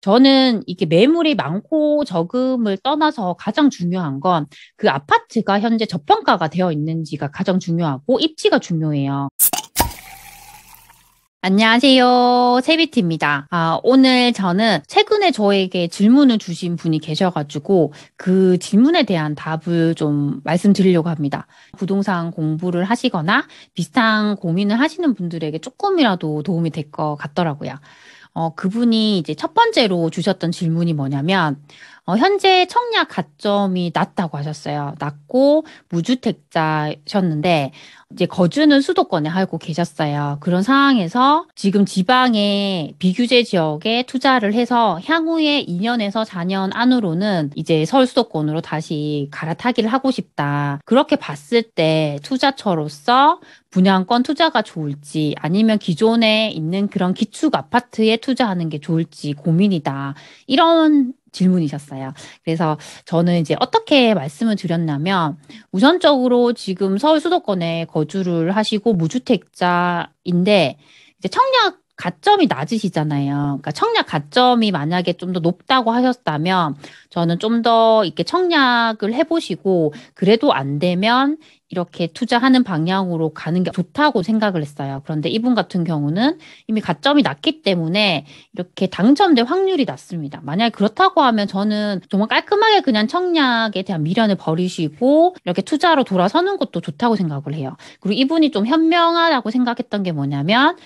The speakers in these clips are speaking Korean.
저는 이게 매물이 많고 적음을 떠나서 가장 중요한 건 그 아파트가 현재 저평가가 되어 있는지가 가장 중요하고 입지가 중요해요. 안녕하세요. 세비티입니다. 오늘 저는 최근에 저에게 질문을 주신 분이 계셔가지고 그 질문에 대한 답을 좀 말씀드리려고 합니다. 부동산 공부를 하시거나 비슷한 고민을 하시는 분들에게 조금이라도 도움이 될 것 같더라고요. 그분이 이제 첫 번째로 주셨던 질문이 뭐냐면, 현재 청약 가점이 낮다고 하셨어요. 낮고 무주택자셨는데, 이제 거주는 수도권에 하고 계셨어요. 그런 상황에서 지금 지방의 비규제 지역에 투자를 해서 향후에 2년에서 4년 안으로는 이제 서울 수도권으로 다시 갈아타기를 하고 싶다. 그렇게 봤을 때 투자처로서 분양권 투자가 좋을지 아니면 기존에 있는 그런 기축 아파트에 투자하는 게 좋을지 고민이다. 이런 질문이셨어요. 그래서 저는 이제 어떻게 말씀을 드렸냐면 우선적으로 지금 서울 수도권에 거주를 하시고 무주택자인데 이제 청약 가점이 낮으시잖아요. 그러니까 청약 가점이 만약에 좀 더 높다고 하셨다면 저는 좀 더 이렇게 청약을 해보시고 그래도 안 되면 이렇게 투자하는 방향으로 가는 게 좋다고 생각을 했어요. 그런데 이분 같은 경우는 이미 가점이 낮기 때문에 이렇게 당첨될 확률이 낮습니다. 만약에 그렇다고 하면 저는 정말 깔끔하게 그냥 청약에 대한 미련을 버리시고 이렇게 투자로 돌아서는 것도 좋다고 생각을 해요. 그리고 이분이 좀 현명하다고 생각했던 게 뭐냐면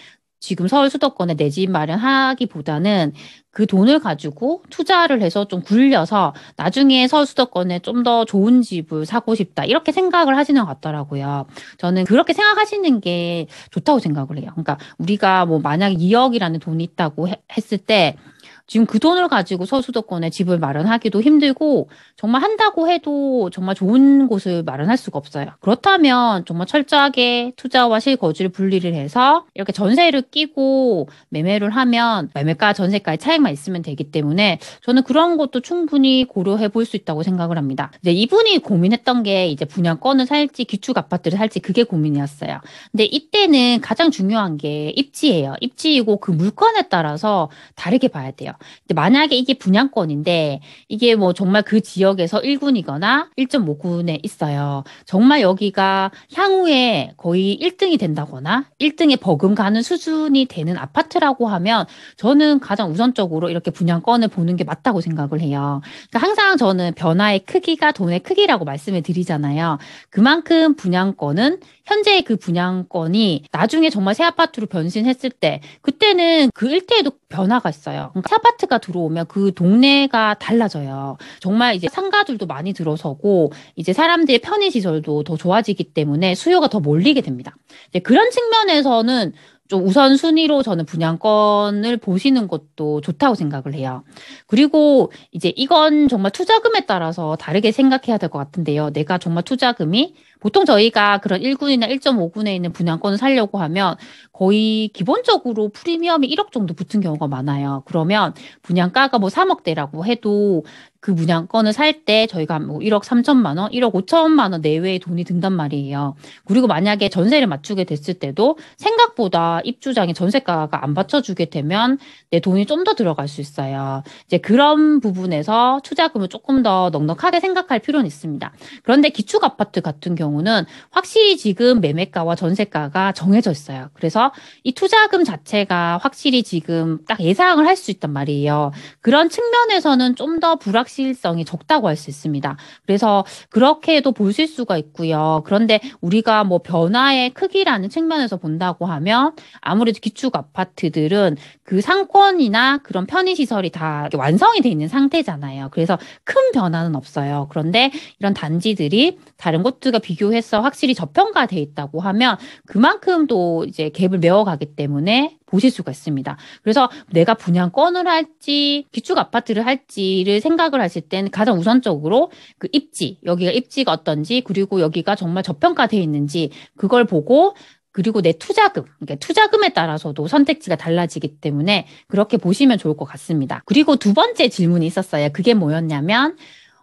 지금 서울 수도권에 내 집 마련하기보다는 그 돈을 가지고 투자를 해서 좀 굴려서 나중에 서울 수도권에 좀 더 좋은 집을 사고 싶다. 이렇게 생각을 하시는 것 같더라고요. 저는 그렇게 생각하시는 게 좋다고 생각을 해요. 그러니까 우리가 뭐 만약 2억이라는 돈이 있다고 했을 때 지금 그 돈을 가지고 서수도권에 집을 마련하기도 힘들고 정말 한다고 해도 정말 좋은 곳을 마련할 수가 없어요. 그렇다면 정말 철저하게 투자와 실거주를 분리를 해서 이렇게 전세를 끼고 매매를 하면 매매가 전세가의 차익만 있으면 되기 때문에 저는 그런 것도 충분히 고려해 볼 수 있다고 생각을 합니다. 이제 이분이 고민했던 게 이제 분양권을 살지 기축 아파트를 살지 그게 고민이었어요. 근데 이때는 가장 중요한 게 입지예요. 입지이고 그 물건에 따라서 다르게 봐야 돼요. 근데 만약에 이게 분양권인데 이게 뭐 정말 그 지역에서 1군이거나 1.5군에 있어요. 정말 여기가 향후에 거의 1등이 된다거나 1등에 버금가는 수준이 되는 아파트라고 하면 저는 가장 우선적으로 이렇게 분양권을 보는 게 맞다고 생각을 해요. 그러니까 항상 저는 변화의 크기가 돈의 크기라고 말씀을 드리잖아요. 그만큼 분양권은 현재의 그 분양권이 나중에 정말 새 아파트로 변신했을 때 그때는 그 일대에도 변화가 있어요. 그러니까 새 아파트가 들어오면 그 동네가 달라져요. 정말 이제 상가들도 많이 들어서고 이제 사람들의 편의시설도 더 좋아지기 때문에 수요가 더 몰리게 됩니다. 이제 그런 측면에서는 좀 우선순위로 저는 분양권을 보시는 것도 좋다고 생각을 해요. 그리고 이제 이건 정말 투자금에 따라서 다르게 생각해야 될 것 같은데요. 내가 정말 투자금이 보통 저희가 그런 1군이나 1.5군에 있는 분양권을 사려고 하면 거의 기본적으로 프리미엄이 1억 정도 붙은 경우가 많아요. 그러면 분양가가 뭐 3억대라고 해도 그 분양권을 살 때 저희가 뭐 1억 3천만 원, 1억 5천만 원 내외의 돈이 든단 말이에요. 그리고 만약에 전세를 맞추게 됐을 때도 생각보다 입주장이 전세가가 안 받쳐주게 되면 내 돈이 좀 더 들어갈 수 있어요. 이제 그런 부분에서 투자금을 조금 더 넉넉하게 생각할 필요는 있습니다. 그런데 기축 아파트 같은 경우는 확실히 지금 매매가와 전세가가 정해져 있어요. 그래서 이 투자금 자체가 확실히 지금 딱 예상을 할 수 있단 말이에요. 그런 측면에서는 좀 더 불확실성이 적다고 할 수 있습니다. 그래서 그렇게도 보실 수가 있고요. 그런데 우리가 뭐 변화의 크기라는 측면에서 본다고 하면 아무래도 기축 아파트들은 그 상권이나 그런 편의시설이 다 이렇게 완성이 돼 있는 상태잖아요. 그래서 큰 변화는 없어요. 그런데 이런 단지들이 다른 곳들과 비교해서 확실히 저평가돼 있다고 하면 그만큼 또 이제 갭을 메워가기 때문에 보실 수가 있습니다. 그래서 내가 분양권을 할지 기축 아파트를 할지를 생각을 하실 때는 가장 우선적으로 그 입지, 여기가 입지가 어떤지 그리고 여기가 정말 저평가돼 있는지 그걸 보고 그리고 내 투자금, 그러니까 투자금에 따라서도 선택지가 달라지기 때문에 그렇게 보시면 좋을 것 같습니다. 그리고 두 번째 질문이 있었어요. 그게 뭐였냐면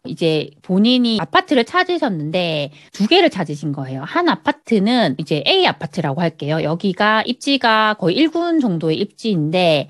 이제 본인이 아파트를 찾으셨는데 두 개를 찾으신 거예요. 한 아파트는 이제 A 아파트라고 할게요. 여기가 입지가 거의 1군 정도의 입지인데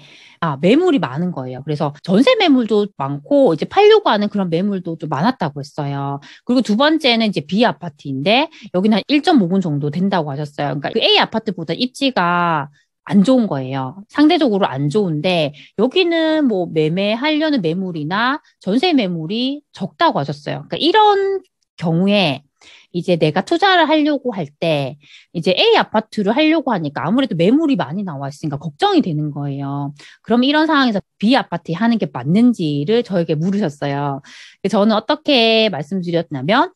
매물이 많은 거예요. 그래서 전세 매물도 많고, 이제 팔려고 하는 그런 매물도 좀 많았다고 했어요. 그리고 두 번째는 이제 B 아파트인데, 여기는 한 1.5군 정도 된다고 하셨어요. 그러니까 그 A 아파트보다 입지가 안 좋은 거예요. 상대적으로 안 좋은데, 여기는 뭐 매매하려는 매물이나 전세 매물이 적다고 하셨어요. 그러니까 이런 경우에 이제 내가 투자를 하려고 할 때 이제 A 아파트를 하려고 하니까 아무래도 매물이 많이 나와 있으니까 걱정이 되는 거예요. 그럼 이런 상황에서 B 아파트에 하는 게 맞는지를 저에게 물으셨어요. 저는 어떻게 말씀드렸냐면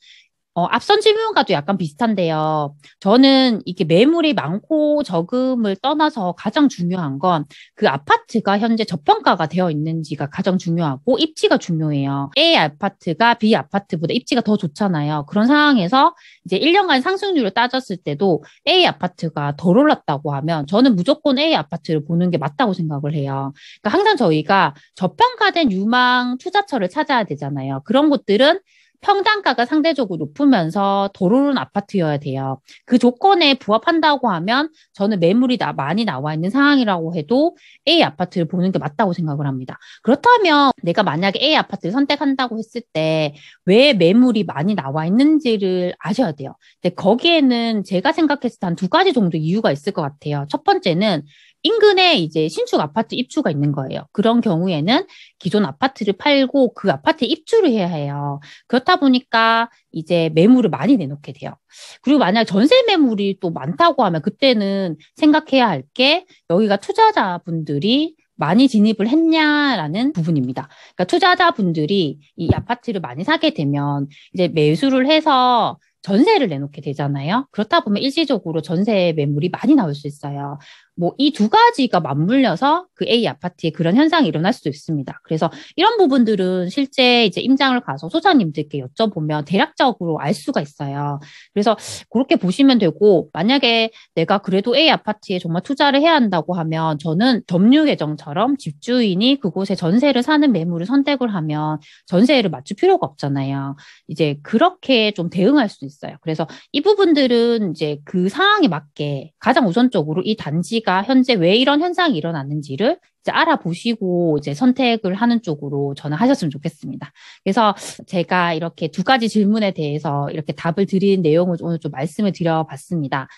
앞선 질문과도 약간 비슷한데요. 저는 이게 매물이 많고 적음을 떠나서 가장 중요한 건 그 아파트가 현재 저평가가 되어 있는지가 가장 중요하고 입지가 중요해요. A 아파트가 B 아파트보다 입지가 더 좋잖아요. 그런 상황에서 이제 1년간 상승률을 따졌을 때도 A 아파트가 덜 올랐다고 하면 저는 무조건 A 아파트를 보는 게 맞다고 생각을 해요. 그러니까 항상 저희가 저평가된 유망 투자처를 찾아야 되잖아요. 그런 곳들은 평당가가 상대적으로 높으면서 덜 오른 아파트여야 돼요. 그 조건에 부합한다고 하면 저는 매물이 많이 나와 있는 상황이라고 해도 A 아파트를 보는 게 맞다고 생각을 합니다. 그렇다면 내가 만약에 A 아파트를 선택한다고 했을 때 왜 매물이 많이 나와 있는지를 아셔야 돼요. 근데 거기에는 제가 생각했을 때 한 두 가지 정도 이유가 있을 것 같아요. 첫 번째는 인근에 이제 신축 아파트 입주가 있는 거예요. 그런 경우에는 기존 아파트를 팔고 그 아파트에 입주를 해야 해요. 그렇다 보니까 이제 매물을 많이 내놓게 돼요. 그리고 만약 전세 매물이 또 많다고 하면 그때는 생각해야 할 게 여기가 투자자분들이 많이 진입을 했냐라는 부분입니다. 그러니까 투자자분들이 이 아파트를 많이 사게 되면 이제 매수를 해서 전세를 내놓게 되잖아요. 그렇다 보면 일시적으로 전세 매물이 많이 나올 수 있어요. 뭐 이 두 가지가 맞물려서 그 A 아파트에 그런 현상이 일어날 수도 있습니다. 그래서 이런 부분들은 실제 이제 임장을 가서 소장님들께 여쭤보면 대략적으로 알 수가 있어요. 그래서 그렇게 보시면 되고, 만약에 내가 그래도 A 아파트에 정말 투자를 해야 한다고 하면 저는 점유 계정처럼 집주인이 그곳에 전세를 사는 매물을 선택을 하면 전세를 맞출 필요가 없잖아요. 이제 그렇게 좀 대응할 수 있어요. 그래서 이 부분들은 이제 그 상황에 맞게 가장 우선적으로 이 단지가 현재 왜 이런 현상이 일어났는지를 이제 알아보시고 이제 선택을 하는 쪽으로 저는 하셨으면 좋겠습니다. 그래서 제가 이렇게 두 가지 질문에 대해서 이렇게 답을 드린 내용을 오늘 좀 말씀을 드려봤습니다.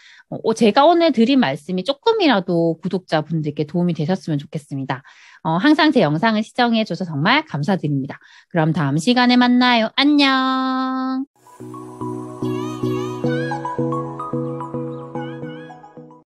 제가 오늘 드린 말씀이 조금이라도 구독자분들께 도움이 되셨으면 좋겠습니다. 항상 제 영상을 시청해줘서 정말 감사드립니다. 그럼 다음 시간에 만나요. 안녕!